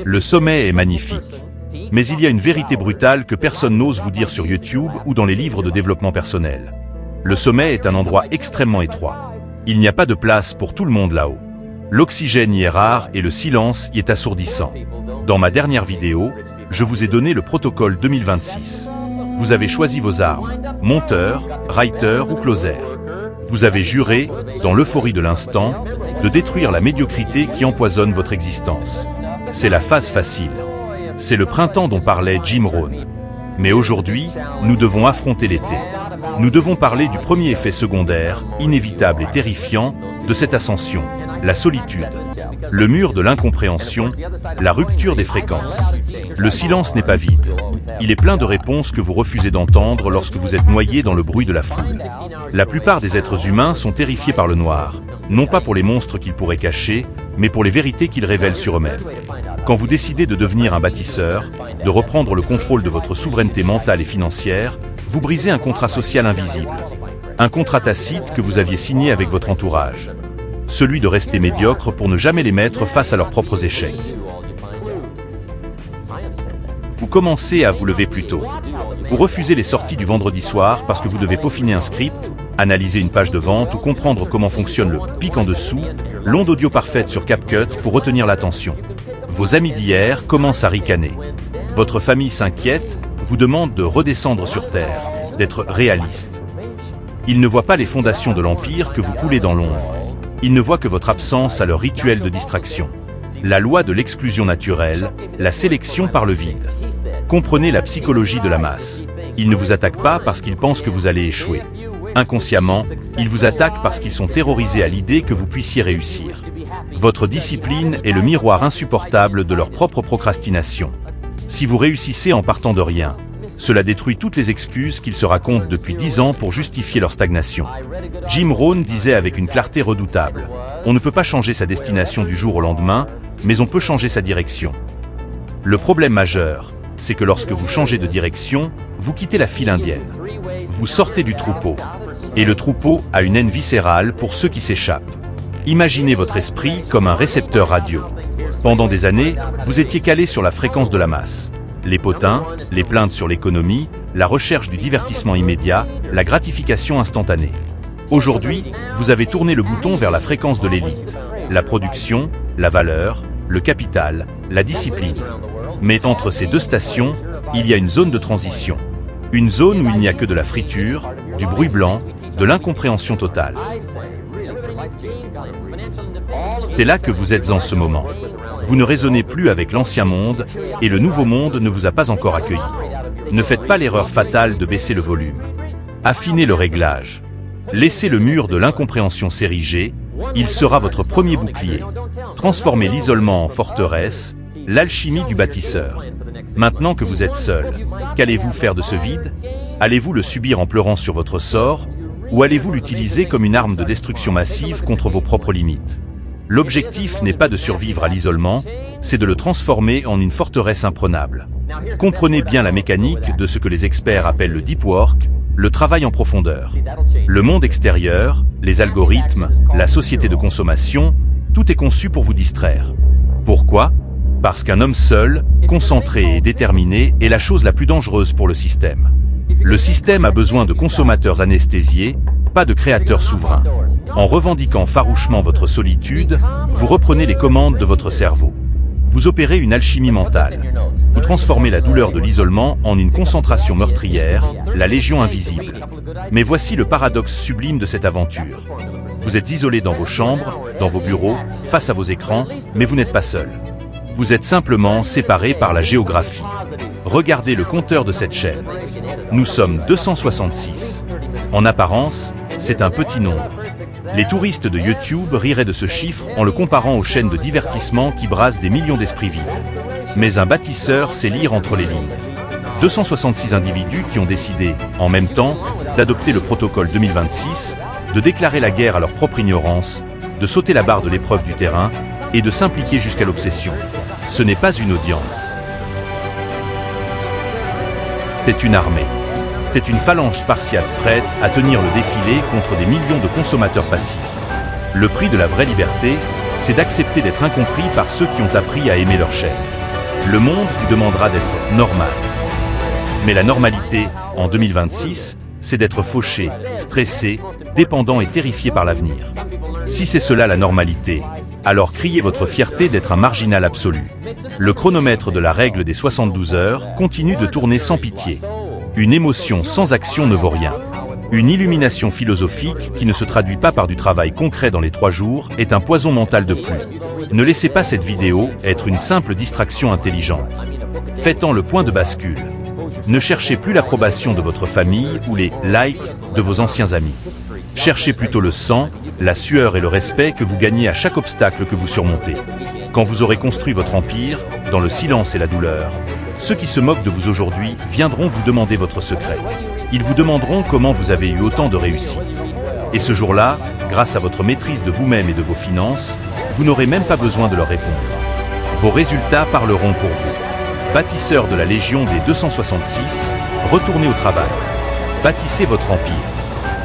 Le sommet est magnifique. Mais il y a une vérité brutale que personne n'ose vous dire sur YouTube ou dans les livres de développement personnel. Le sommet est un endroit extrêmement étroit. Il n'y a pas de place pour tout le monde là-haut. L'oxygène y est rare et le silence y est assourdissant. Dans ma dernière vidéo, je vous ai donné le protocole 2026. Vous avez choisi vos armes, monteur, writer ou closer. Vous avez juré, dans l'euphorie de l'instant, de détruire la médiocrité qui empoisonne votre existence. C'est la phase facile. C'est le printemps dont parlait Jim Rohn. Mais aujourd'hui, nous devons affronter l'été. Nous devons parler du premier effet secondaire, inévitable et terrifiant, de cette ascension, la solitude. Le mur de l'incompréhension, la rupture des fréquences. Le silence n'est pas vide. Il est plein de réponses que vous refusez d'entendre lorsque vous êtes noyé dans le bruit de la foule. La plupart des êtres humains sont terrifiés par le noir, non pas pour les monstres qu'ils pourraient cacher, mais pour les vérités qu'ils révèlent sur eux-mêmes. Quand vous décidez de devenir un bâtisseur, de reprendre le contrôle de votre souveraineté mentale et financière, vous brisez un contrat social invisible. Un contrat tacite que vous aviez signé avec votre entourage. Celui de rester médiocre pour ne jamais les mettre face à leurs propres échecs. Vous commencez à vous lever plus tôt. Vous refusez les sorties du vendredi soir parce que vous devez peaufiner un script, analyser une page de vente ou comprendre comment fonctionne le pic en dessous, l'onde audio parfaite sur CapCut pour retenir l'attention. Vos amis d'hier commencent à ricaner. Votre famille s'inquiète, vous demande de redescendre sur Terre, d'être réaliste. Ils ne voient pas les fondations de l'Empire que vous coulez dans l'ombre. Ils ne voient que votre absence à leur rituel de distraction. La loi de l'exclusion naturelle, la sélection par le vide. Comprenez la psychologie de la masse. Ils ne vous attaquent pas parce qu'ils pensent que vous allez échouer. Inconsciemment, ils vous attaquent parce qu'ils sont terrorisés à l'idée que vous puissiez réussir. Votre discipline est le miroir insupportable de leur propre procrastination. Si vous réussissez en partant de rien, cela détruit toutes les excuses qu'ils se racontent depuis 10 ans pour justifier leur stagnation. Jim Rohn disait avec une clarté redoutable, « On ne peut pas changer sa destination du jour au lendemain, mais on peut changer sa direction. » Le problème majeur, c'est que lorsque vous changez de direction, vous quittez la file indienne. Vous sortez du troupeau. Et le troupeau a une haine viscérale pour ceux qui s'échappent. Imaginez votre esprit comme un récepteur radio. Pendant des années, vous étiez calé sur la fréquence de la masse. Les potins, les plaintes sur l'économie, la recherche du divertissement immédiat, la gratification instantanée. Aujourd'hui, vous avez tourné le bouton vers la fréquence de l'élite. La production, la valeur, le capital, la discipline. Mais entre ces deux stations, il y a une zone de transition. Une zone où il n'y a que de la friture, du bruit blanc, de l'incompréhension totale. C'est là que vous êtes en ce moment. Vous ne raisonnez plus avec l'ancien monde et le nouveau monde ne vous a pas encore accueilli. Ne faites pas l'erreur fatale de baisser le volume. Affinez le réglage. Laissez le mur de l'incompréhension s'ériger, il sera votre premier bouclier. Transformez l'isolement en forteresse, l'alchimie du bâtisseur. Maintenant que vous êtes seul, qu'allez-vous faire de ce vide? Allez-vous le subir en pleurant sur votre sort, ou allez-vous l'utiliser comme une arme de destruction massive contre vos propres limites? L'objectif n'est pas de survivre à l'isolement, c'est de le transformer en une forteresse imprenable. Comprenez bien la mécanique de ce que les experts appellent le deep work, le travail en profondeur. Le monde extérieur, les algorithmes, la société de consommation, tout est conçu pour vous distraire. Pourquoi? Parce qu'un homme seul, concentré et déterminé est la chose la plus dangereuse pour le système. Le système a besoin de consommateurs anesthésiés, pas de créateurs souverains. En revendiquant farouchement votre solitude, vous reprenez les commandes de votre cerveau. Vous opérez une alchimie mentale. Vous transformez la douleur de l'isolement en une concentration meurtrière, la légion invisible. Mais voici le paradoxe sublime de cette aventure. Vous êtes isolé dans vos chambres, dans vos bureaux, face à vos écrans, mais vous n'êtes pas seul. Vous êtes simplement séparés par la géographie. Regardez le compteur de cette chaîne. Nous sommes 266. En apparence, c'est un petit nombre. Les touristes de YouTube riraient de ce chiffre en le comparant aux chaînes de divertissement qui brassent des millions d'esprits vides. Mais un bâtisseur sait lire entre les lignes. 266 individus qui ont décidé, en même temps, d'adopter le protocole 2026, de déclarer la guerre à leur propre ignorance, de sauter la barre de l'épreuve du terrain et de s'impliquer jusqu'à l'obsession. Ce n'est pas une audience. C'est une armée. C'est une phalange spartiate prête à tenir le défilé contre des millions de consommateurs passifs. Le prix de la vraie liberté, c'est d'accepter d'être incompris par ceux qui ont appris à aimer leur chaîne. Le monde vous demandera d'être normal. Mais la normalité, en 2026, c'est d'être fauché, stressé, dépendant et terrifié par l'avenir. Si c'est cela la normalité, alors criez votre fierté d'être un marginal absolu. Le chronomètre de la règle des 72 heures continue de tourner sans pitié. Une émotion sans action ne vaut rien. Une illumination philosophique qui ne se traduit pas par du travail concret dans les 3 jours est un poison mental de plus. Ne laissez pas cette vidéo être une simple distraction intelligente. Faites-en le point de bascule. Ne cherchez plus l'approbation de votre famille ou les likes de vos anciens amis. Cherchez plutôt le sang, la sueur et le respect que vous gagnez à chaque obstacle que vous surmontez. Quand vous aurez construit votre empire, dans le silence et la douleur, ceux qui se moquent de vous aujourd'hui viendront vous demander votre secret. Ils vous demanderont comment vous avez eu autant de réussite. Et ce jour-là, grâce à votre maîtrise de vous-même et de vos finances, vous n'aurez même pas besoin de leur répondre. Vos résultats parleront pour vous. Bâtisseurs de la Légion des 266, retournez au travail. Bâtissez votre empire.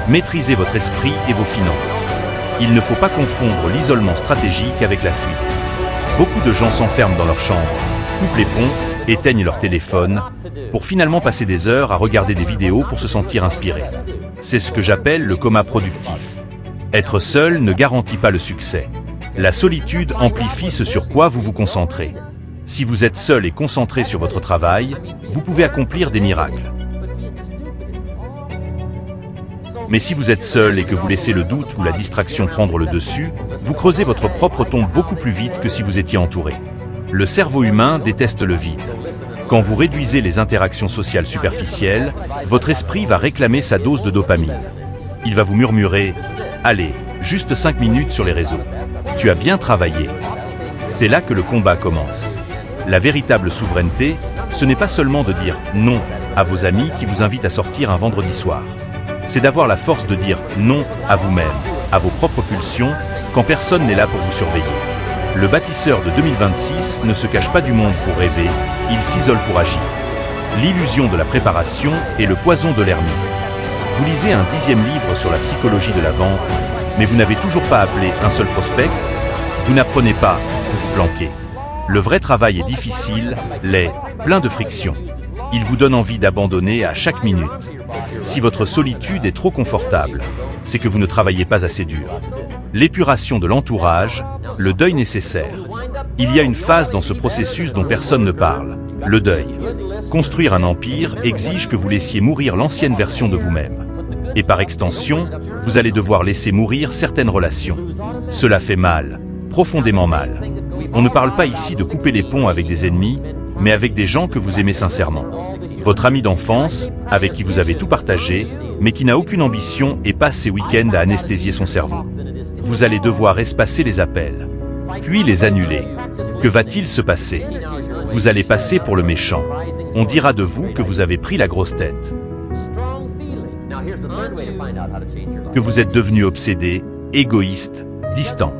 Maîtrisez votre esprit et vos finances. Il ne faut pas confondre l'isolement stratégique avec la fuite. Beaucoup de gens s'enferment dans leur chambre, coupent les ponts, éteignent leur téléphone, pour finalement passer des heures à regarder des vidéos pour se sentir inspiré. C'est ce que j'appelle le coma productif. Être seul ne garantit pas le succès. La solitude amplifie ce sur quoi vous vous concentrez. Si vous êtes seul et concentré sur votre travail, vous pouvez accomplir des miracles. Mais si vous êtes seul et que vous laissez le doute ou la distraction prendre le dessus, vous creusez votre propre tombe beaucoup plus vite que si vous étiez entouré. Le cerveau humain déteste le vide. Quand vous réduisez les interactions sociales superficielles, votre esprit va réclamer sa dose de dopamine. Il va vous murmurer « Allez, juste 5 minutes sur les réseaux. Tu as bien travaillé. » C'est là que le combat commence. La véritable souveraineté, ce n'est pas seulement de dire non à vos amis qui vous invitent à sortir un vendredi soir. C'est d'avoir la force de dire non à vous-même, à vos propres pulsions, quand personne n'est là pour vous surveiller. Le bâtisseur de 2026 ne se cache pas du monde pour rêver, il s'isole pour agir. L'illusion de la préparation est le poison de l'ermite. Vous lisez un 10e livre sur la psychologie de la vente, mais vous n'avez toujours pas appelé un seul prospect. Vous n'apprenez pas, vous vous planquez. Le vrai travail est difficile, laid, plein de frictions. Il vous donne envie d'abandonner à chaque minute. Si votre solitude est trop confortable, c'est que vous ne travaillez pas assez dur. L'épuration de l'entourage, le deuil nécessaire. Il y a une phase dans ce processus dont personne ne parle, le deuil. Construire un empire exige que vous laissiez mourir l'ancienne version de vous-même. Et par extension, vous allez devoir laisser mourir certaines relations. Cela fait mal, profondément mal. On ne parle pas ici de couper les ponts avec des ennemis, mais avec des gens que vous aimez sincèrement. Votre ami d'enfance, avec qui vous avez tout partagé, mais qui n'a aucune ambition et passe ses week-ends à anesthésier son cerveau. Vous allez devoir espacer les appels, puis les annuler. Que va-t-il se passer? Vous allez passer pour le méchant. On dira de vous que vous avez pris la grosse tête. Que vous êtes devenu obsédé, égoïste, distant.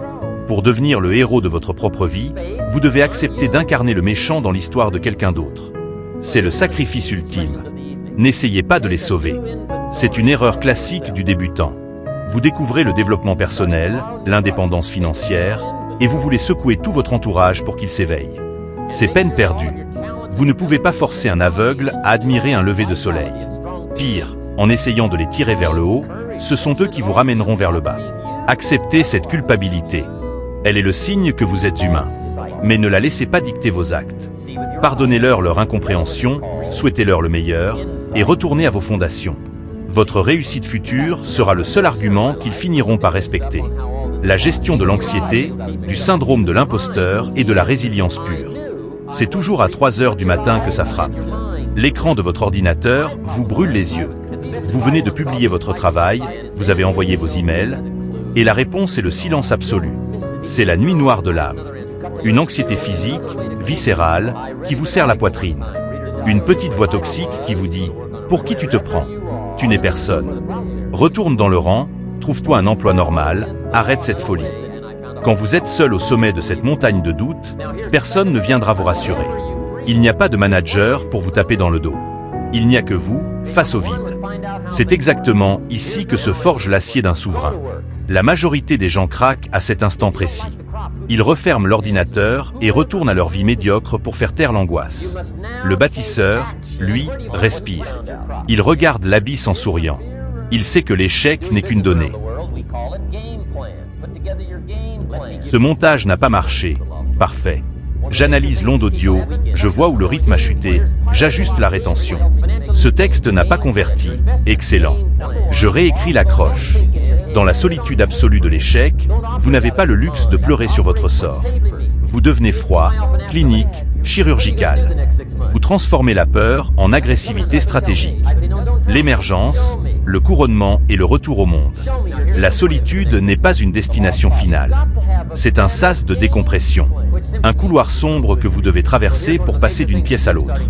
Pour devenir le héros de votre propre vie, vous devez accepter d'incarner le méchant dans l'histoire de quelqu'un d'autre. C'est le sacrifice ultime. N'essayez pas de les sauver. C'est une erreur classique du débutant. Vous découvrez le développement personnel, l'indépendance financière, et vous voulez secouer tout votre entourage pour qu'il s'éveille. C'est peine perdue. Vous ne pouvez pas forcer un aveugle à admirer un lever de soleil. Pire, en essayant de les tirer vers le haut, ce sont eux qui vous ramèneront vers le bas. Acceptez cette culpabilité. Elle est le signe que vous êtes humain. Mais ne la laissez pas dicter vos actes. Pardonnez-leur leur incompréhension, souhaitez-leur le meilleur, et retournez à vos fondations. Votre réussite future sera le seul argument qu'ils finiront par respecter. La gestion de l'anxiété, du syndrome de l'imposteur et de la résilience pure. C'est toujours à 3 heures du matin que ça frappe. L'écran de votre ordinateur vous brûle les yeux. Vous venez de publier votre travail, vous avez envoyé vos emails, et la réponse est le silence absolu. C'est la nuit noire de l'âme. Une anxiété physique, viscérale, qui vous serre la poitrine. Une petite voix toxique qui vous dit « Pour qui tu te prends ? Tu n'es personne. Retourne dans le rang, trouve-toi un emploi normal, arrête cette folie. » Quand vous êtes seul au sommet de cette montagne de doute, personne ne viendra vous rassurer. Il n'y a pas de manager pour vous taper dans le dos. Il n'y a que vous, face au vide. C'est exactement ici que se forge l'acier d'un souverain. La majorité des gens craquent à cet instant précis. Ils referment l'ordinateur et retournent à leur vie médiocre pour faire taire l'angoisse. Le bâtisseur, lui, respire. Il regarde l'abysse en souriant. Il sait que l'échec n'est qu'une donnée. Ce montage n'a pas marché. Parfait. J'analyse l'onde audio, je vois où le rythme a chuté, j'ajuste la rétention. Ce texte n'a pas converti. Excellent. Je réécris l'accroche. Dans la solitude absolue de l'échec, vous n'avez pas le luxe de pleurer sur votre sort. Vous devenez froid, clinique, chirurgical. Vous transformez la peur en agressivité stratégique. L'émergence, le couronnement et le retour au monde. La solitude n'est pas une destination finale. C'est un sas de décompression. Un couloir sombre que vous devez traverser pour passer d'une pièce à l'autre.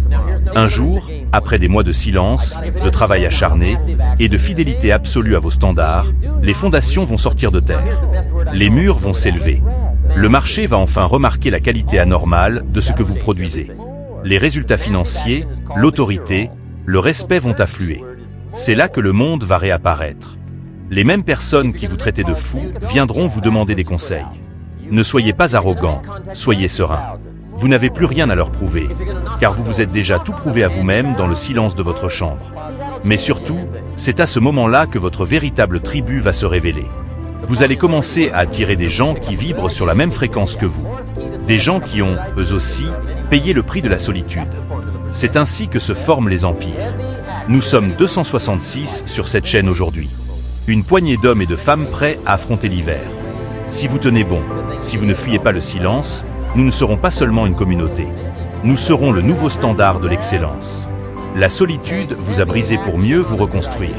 Un jour, après des mois de silence, de travail acharné et de fidélité absolue à vos standards, les fondations vont sortir de terre. Les murs vont s'élever. Le marché va enfin remarquer la qualité anormale de ce que vous produisez. Les résultats financiers, l'autorité, le respect vont affluer. C'est là que le monde va réapparaître. Les mêmes personnes qui vous traitaient de fou viendront vous demander des conseils. Ne soyez pas arrogant, soyez serein. Vous n'avez plus rien à leur prouver, car vous vous êtes déjà tout prouvé à vous-même dans le silence de votre chambre. Mais surtout, c'est à ce moment-là que votre véritable tribu va se révéler. Vous allez commencer à attirer des gens qui vibrent sur la même fréquence que vous. Des gens qui ont, eux aussi, payé le prix de la solitude. C'est ainsi que se forment les empires. Nous sommes 266 sur cette chaîne aujourd'hui. Une poignée d'hommes et de femmes prêts à affronter l'hiver. Si vous tenez bon, si vous ne fuyez pas le silence, nous ne serons pas seulement une communauté. Nous serons le nouveau standard de l'excellence. La solitude vous a brisé pour mieux vous reconstruire.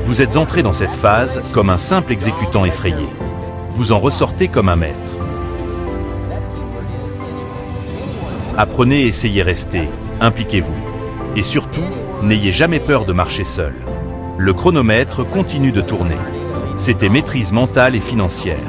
Vous êtes entré dans cette phase comme un simple exécutant effrayé. Vous en ressortez comme un maître. Apprenez et essayez rester, impliquez-vous. Et surtout, n'ayez jamais peur de marcher seul. Le chronomètre continue de tourner. C'était maîtrise mentale et financière.